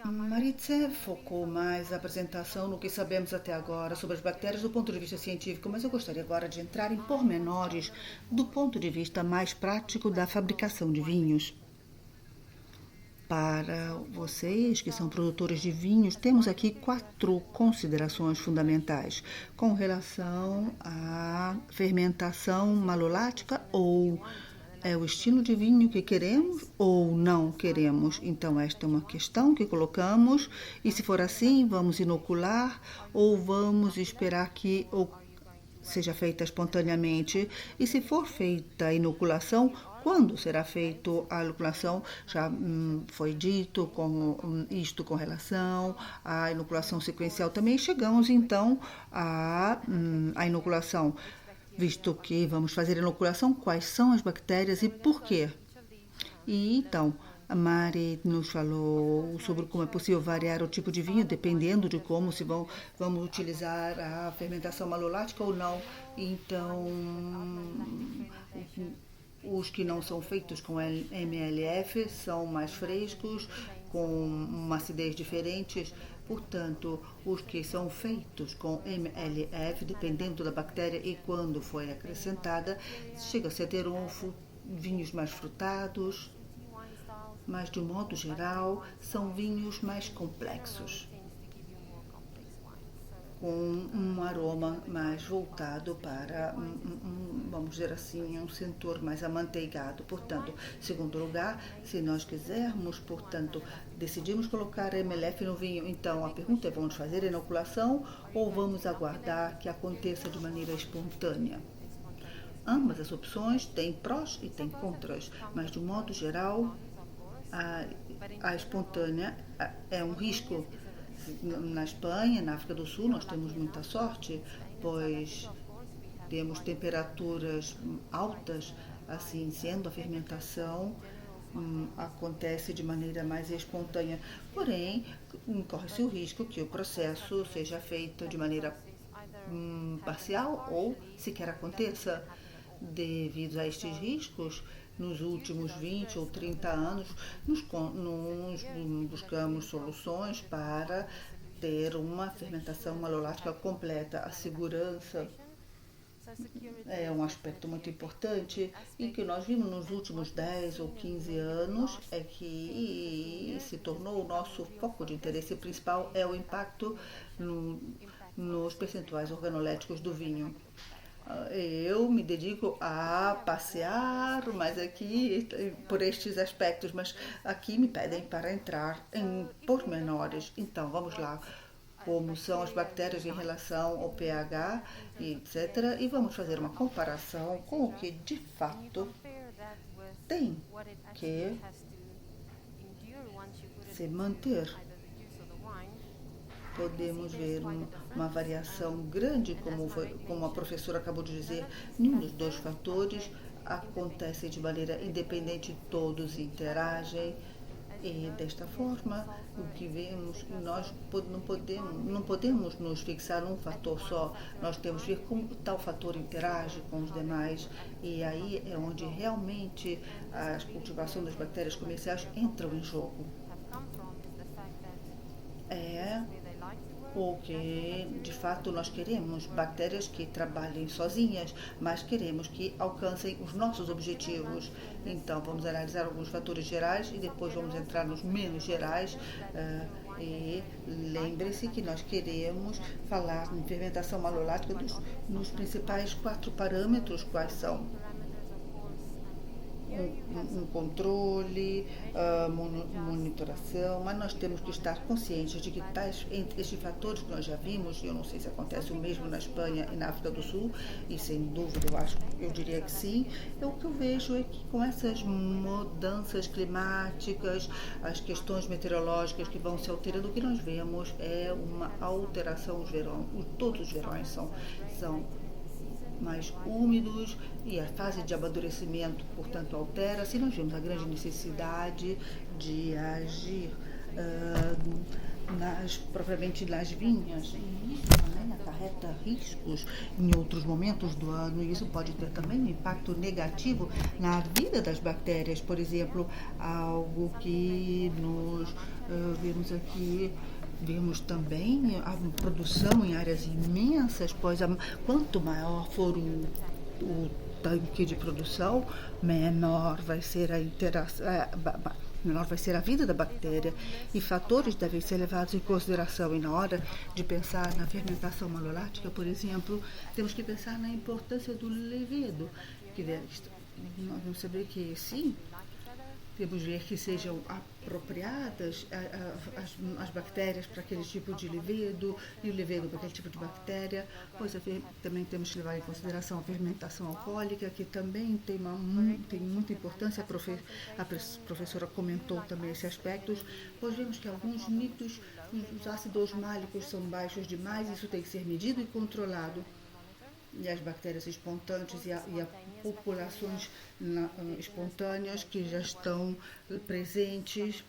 Maritza focou mais a apresentação no que sabemos até agora sobre as bactérias do ponto de vista científico, mas eu gostaria agora de entrar em pormenores do ponto de vista mais prático da fabricação de vinhos. Para vocês que são produtores de vinhos, temos aqui 4 considerações fundamentais com relação à fermentação malolática ou é o estilo de vinho que queremos ou não queremos. Então, esta é uma questão que colocamos e se for assim, vamos inocular ou vamos esperar que seja feita espontaneamente. E se for feita a inoculação, quando será feita a inoculação? Já foi dito isto com relação à inoculação sequencial também. Chegamos então à inoculação. Visto que vamos fazer a inoculação, quais são as bactérias e por quê? E então, a Mari nos falou sobre como é possível variar o tipo de vinho, dependendo de como se vamos utilizar a fermentação malolática ou não. Então, os que não são feitos com MLF são mais frescos, com uma acidez diferente. Portanto, os que são feitos com MLF, dependendo da bactéria e quando foi acrescentada, chega-se a ter vinhos mais frutados, mas de um modo geral são vinhos mais complexos, com um aroma mais voltado para, vamos dizer assim, um setor mais amanteigado. Portanto, segundo lugar, se nós quisermos, portanto, decidimos colocar MLF no vinho, então a pergunta é, vamos fazer a inoculação ou vamos aguardar que aconteça de maneira espontânea? Ambas as opções têm prós e têm contras, mas de um modo geral, a espontânea é um risco. Na Espanha, na África do Sul, nós temos muita sorte, pois temos temperaturas altas, assim sendo a fermentação acontece de maneira mais espontânea. Porém, corre-se o risco que o processo seja feito de maneira parcial ou sequer aconteça. Devido a estes riscos, nos últimos 20 ou 30 anos, nos buscamos soluções para ter uma fermentação malolática completa. A segurança é um aspecto muito importante e que nós vimos nos últimos 10 ou 15 anos é que se tornou o nosso foco de interesse principal é o impacto nos percentuais organoléticos do vinho. Eu me dedico a passear, mas aqui por estes aspectos, mas aqui me pedem para entrar em pormenores. Então, vamos lá. Como são as bactérias em relação ao pH, etc. E vamos fazer uma comparação com o que de fato tem que se manter. Podemos ver uma variação grande, como a professora acabou de dizer, nenhum dos dois fatores acontece de maneira independente, todos interagem e desta forma o que vemos, nós não podemos nos fixar num fator só, nós temos que ver como tal fator interage com os demais e aí é onde realmente a cultivação das bactérias comerciais entram em jogo. O que de fato nós queremos, bactérias que trabalhem sozinhas, mas queremos que alcancem os nossos objetivos. Então vamos analisar alguns fatores gerais e depois vamos entrar nos menos gerais. E lembre-se que nós queremos falar em fermentação malolática nos principais 4 parâmetros, quais são um controle, monitoração, mas nós temos que estar conscientes de que entre estes fatores que nós já vimos, e eu não sei se acontece o mesmo na Espanha e na África do Sul, e sem dúvida eu diria que sim, o que eu vejo é que com essas mudanças climáticas, as questões meteorológicas que vão se alterando, o que nós vemos é uma alteração todos os verões são mais úmidos e a fase de amadurecimento, portanto, altera-se. Nós vemos a grande necessidade de agir propriamente nas vinhas. E isso também acarreta riscos em outros momentos do ano e isso pode ter também um impacto negativo na vida das bactérias. Por exemplo, algo que nos Vemos também a produção em áreas imensas, pois quanto maior for o tanque de produção, menor vai ser a interação, menor vai ser a vida da bactéria, e fatores devem ser levados em consideração. E na hora de pensar na fermentação malolática, por exemplo, temos que pensar na importância do levedo, que nós vamos saber que sim, temos que ver que sejam apropriadas as bactérias para aquele tipo de levedo e o levedo para aquele tipo de bactéria. Pois também temos que levar em consideração a fermentação alcoólica, que também tem muita importância. A professora comentou também esse aspecto, pois vemos que alguns mitos, os ácidos málicos são baixos demais, isso tem que ser medido e controlado. E as bactérias espontâneas e a populações espontâneas que já estão presentes,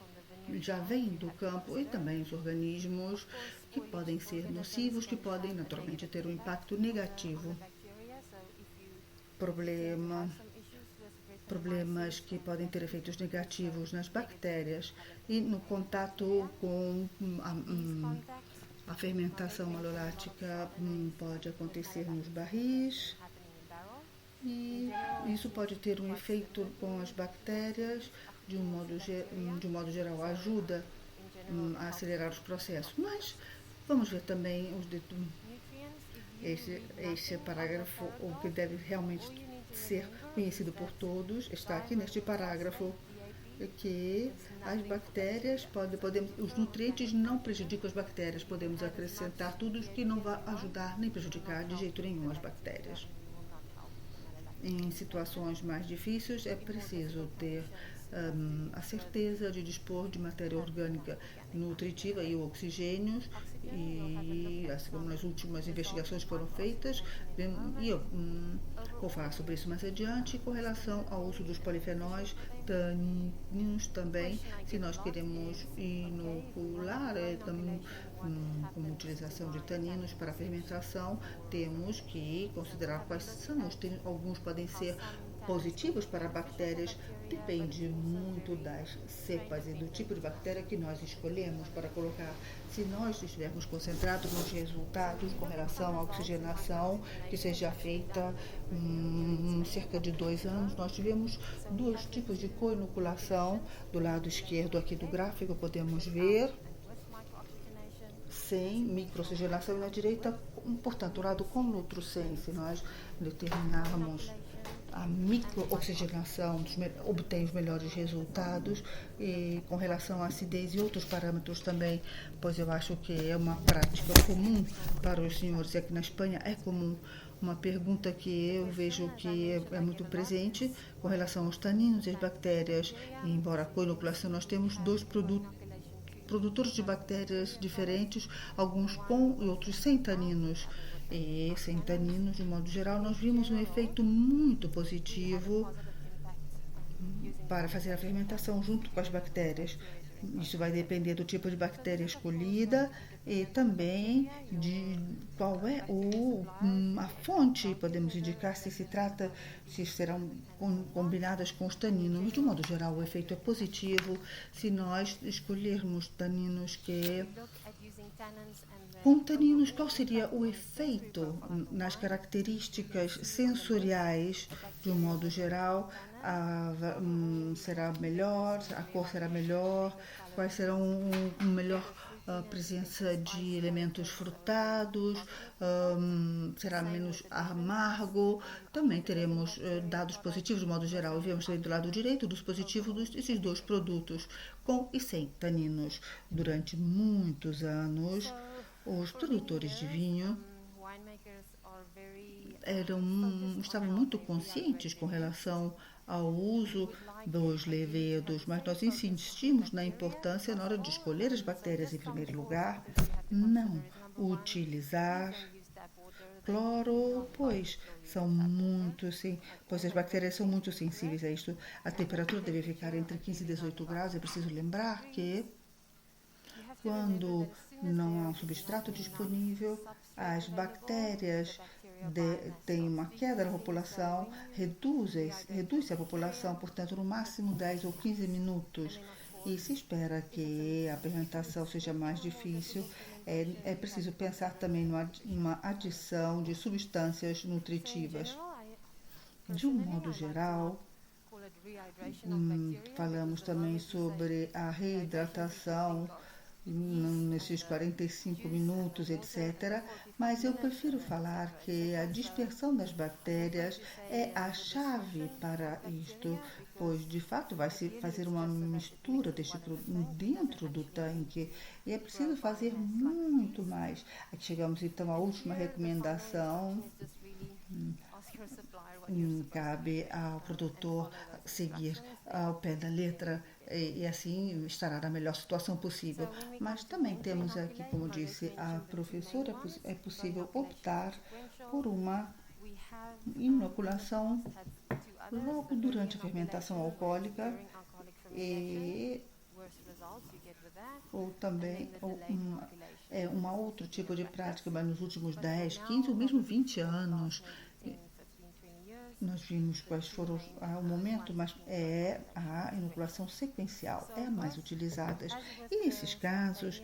já vêm do campo, e também os organismos que podem ser nocivos, que podem naturalmente ter um impacto negativo. Problemas que podem ter efeitos negativos nas bactérias e no contato com a fermentação malolática pode acontecer nos barris e isso pode ter um efeito com as bactérias, de um modo geral, ajuda a acelerar os processos. Mas vamos ver também este parágrafo, o que deve realmente ser conhecido por todos, está aqui neste parágrafo, que as bactérias os nutrientes não prejudicam as bactérias, podemos acrescentar tudo que não vai ajudar nem prejudicar de jeito nenhum as bactérias. Em situações mais difíceis é preciso ter a certeza de dispor de matéria orgânica nutritiva e oxigênios, e assim como nas últimas investigações que foram feitas, e eu vou falar sobre isso mais adiante, com relação ao uso dos polifenóis, taninos também, se nós queremos inocular como utilização de taninos para a fermentação, temos que considerar quais são. Alguns podem ser positivos para bactérias, depende muito das cepas e do tipo de bactéria que nós escolhemos para colocar. Se nós estivermos concentrados nos resultados com relação à oxigenação, que seja feita cerca de 2 anos, nós tivemos 2 tipos de co-inoculação. Do lado esquerdo aqui do gráfico podemos ver sem microoxigenação, e na direita, portanto, o lado com outro sem. Se nós determinarmos a microoxigenação, obtém os melhores resultados, e com relação à acidez e outros parâmetros também, pois eu acho que é uma prática comum para os senhores, e aqui na Espanha é comum. Uma pergunta que eu vejo que é muito presente com relação aos taninos e as bactérias, e embora a co-inoculação nós temos 2 produtores de bactérias diferentes, alguns com e outros sem taninos. E sem taninos, de modo geral, nós vimos um efeito muito positivo para fazer a fermentação junto com as bactérias. Isso vai depender do tipo de bactéria escolhida e também de qual é a fonte. Podemos indicar se serão combinadas com os taninos. De um modo geral, o efeito é positivo se nós escolhermos taninos com taninos. Qual seria o efeito nas características sensoriais, de um modo geral? Será melhor, a cor será melhor, quais serão melhor presença de elementos frutados, será menos amargo. Também teremos dados positivos, de modo geral. Vemos também do lado direito dos positivos desses 2 produtos, com e sem taninos. Durante muitos anos, os produtores de vinho estavam muito conscientes com relação ao uso dos levedos, mas nós insistimos na importância, na hora de escolher as bactérias em primeiro lugar, não utilizar cloro, pois as bactérias são muito sensíveis a isto. A temperatura deve ficar entre 15 e 18 graus. É preciso lembrar que quando não há um substrato disponível, as bactérias têm uma queda na população, reduz-se a população, portanto, no máximo 10 ou 15 minutos. e se espera que a fermentação seja mais difícil, é preciso pensar também numa adição de substâncias nutritivas. De um modo geral, falamos também sobre a reidratação nesses 45 minutos, etc. Mas eu prefiro falar que a dispersão das bactérias é a chave para isto, pois de fato vai se fazer uma mistura deste produto dentro do tanque e é preciso fazer muito mais. Aqui chegamos então à última recomendação. Cabe ao produtor seguir ao pé da letra e assim estará na melhor situação possível. Mas também temos aqui, como disse a professora, é possível optar por uma inoculação logo durante a fermentação alcoólica e ou também uma outro tipo de prática, mas nos últimos 10, 15 ou mesmo 20 anos nós vimos quais foram o momento, mas é a inoculação sequencial, é a mais utilizada. E nesses casos,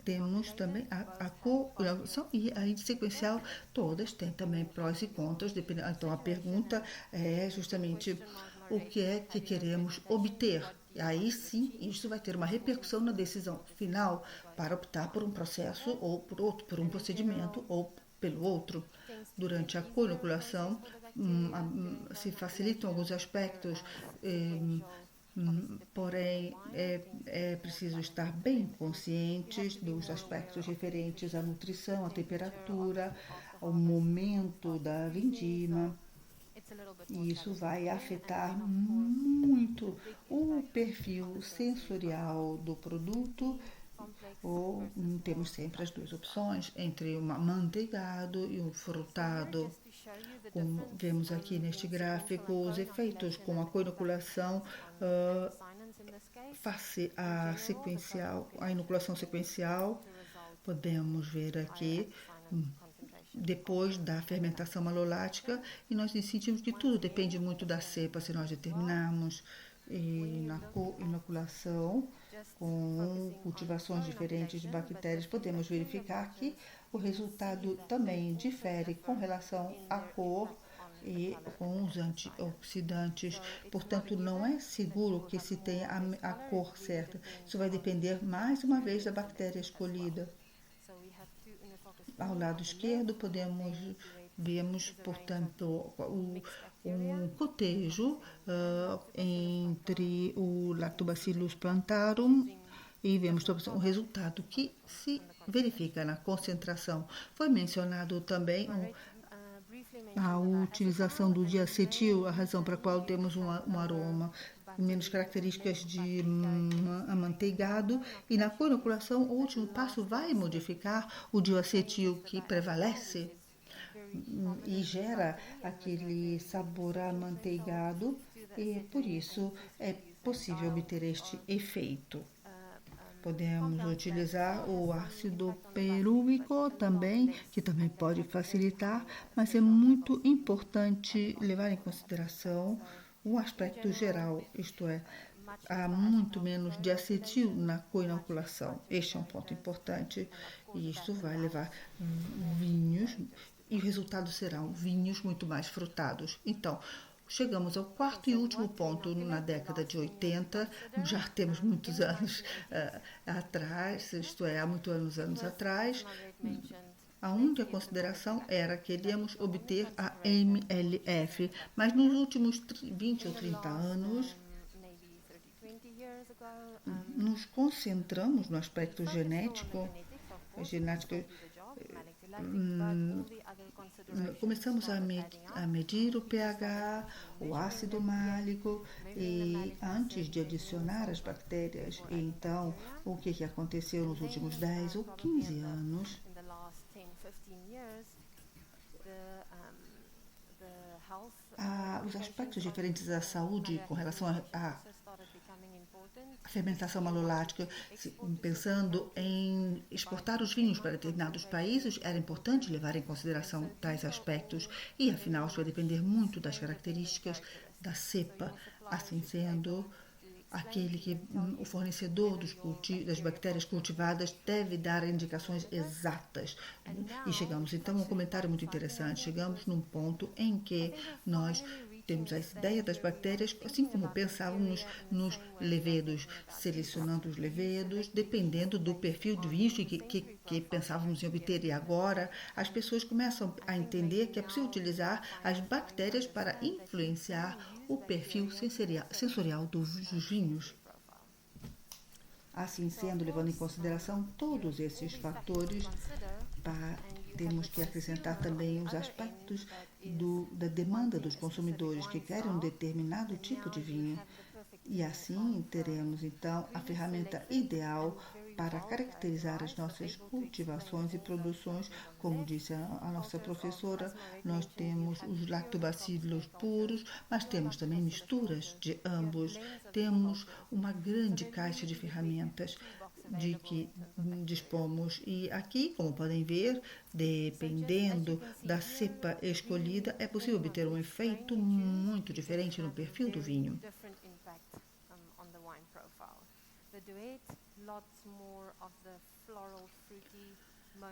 temos também a co-inoculação e a sequencial, todas têm também prós e contras. Então a pergunta é justamente o que é que queremos obter. E aí sim, isso vai ter uma repercussão na decisão final para optar por um processo ou por outro, por um procedimento ou pelo outro. Durante a co-inoculação, se facilitam alguns aspectos, porém é preciso estar bem conscientes dos aspectos referentes à nutrição, à temperatura, ao momento da vindima. E isso vai afetar muito o perfil sensorial do produto. Ou temos sempre as duas opções entre um amanteigado e um frutado. Como vemos aqui neste gráfico, os efeitos com a co-inoculação face a inoculação sequencial, podemos ver aqui depois da fermentação malolática e nós sentimos que tudo depende muito da cepa, se nós determinarmos na co-inoculação com cultivações diferentes de bactérias, podemos verificar que o resultado também difere com relação à cor e com os antioxidantes. Portanto, não é seguro que se tenha a cor certa. Isso vai depender, mais uma vez, da bactéria escolhida. Ao lado esquerdo, vemos, portanto, um cotejo entre o Lactobacillus plantarum e vemos o resultado que se verifica na concentração. Foi mencionado também a utilização do diacetil, a razão para a qual temos um aroma com menos características de amanteigado, e na co-inoculação o último passo vai modificar o diacetil que prevalece e gera aquele sabor amanteigado e por isso é possível obter este efeito. Podemos utilizar o ácido perúvico também, que também pode facilitar, mas é muito importante levar em consideração o aspecto geral, isto é, há muito menos diacetil na co-inoculação. Este é um ponto importante e isso vai levar vinhos e o resultado serão vinhos muito mais frutados. Então, chegamos ao quarto e último ponto na década de 80, já temos muitos anos atrás, isto é, há muitos anos atrás, a única consideração era que iríamos obter a MLF, mas nos últimos 20 ou 30 anos nos concentramos no aspecto genético, começamos a medir o pH, o ácido málico e antes de adicionar as bactérias. Então, o que aconteceu nos últimos 10 ou 15 anos? Os aspectos diferentes da saúde com relação à fermentação malolática, pensando em exportar os vinhos para determinados países, era importante levar em consideração tais aspectos e, afinal, isso vai depender muito das características da cepa. Assim sendo, aquele que o fornecedor das bactérias cultivadas deve dar indicações exatas. E chegamos então a um comentário muito interessante. Chegamos num ponto em que nós temos a ideia das bactérias, assim como pensávamos nos levedos, selecionando os levedos, dependendo do perfil de vinhos que pensávamos em obter. E agora as pessoas começam a entender que é possível utilizar as bactérias para influenciar o perfil sensorial dos vinhos. Assim sendo, levando em consideração todos esses fatores, temos que acrescentar também os aspectos da demanda dos consumidores que querem um determinado tipo de vinho. E assim teremos então a ferramenta ideal para caracterizar as nossas cultivações e produções. Como disse a nossa professora, nós temos os lactobacilos puros, mas temos também misturas de ambos. Temos uma grande caixa de ferramentas de que dispomos. E aqui, como podem ver, dependendo da cepa escolhida, é possível obter um efeito muito diferente no perfil do vinho.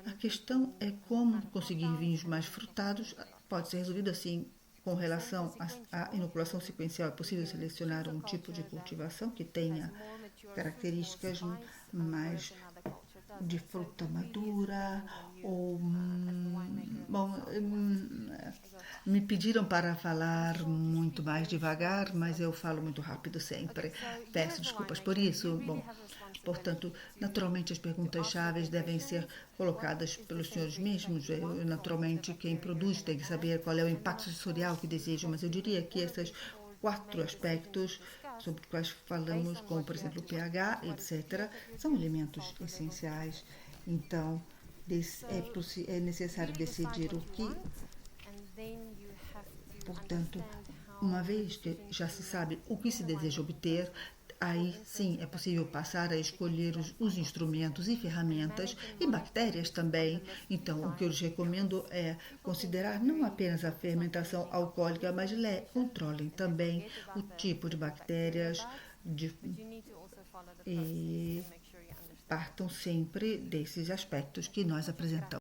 A questão é como conseguir vinhos mais frutados. Pode ser resolvido assim. Com relação à inoculação sequencial, é possível selecionar um tipo de cultivação que tenha características mais de fruta madura ou bom, me pediram para falar muito mais devagar, mas eu falo muito rápido sempre. Peço desculpas por isso. Bom, portanto, naturalmente as perguntas-chave devem ser colocadas pelos senhores mesmos. Naturalmente, quem produz tem que saber qual é o impacto sensorial que deseja, mas eu diria que esses 4 aspectos sobre os quais falamos, como por exemplo o pH, etc., são elementos essenciais. Então, é necessário decidir o que, portanto, uma vez que já se sabe o que se deseja obter, aí sim é possível passar a escolher os instrumentos e ferramentas e bactérias também. Então, o que eu lhes recomendo é considerar não apenas a fermentação alcoólica, mas controlem também o tipo de bactérias e partam sempre desses aspectos que nós apresentamos.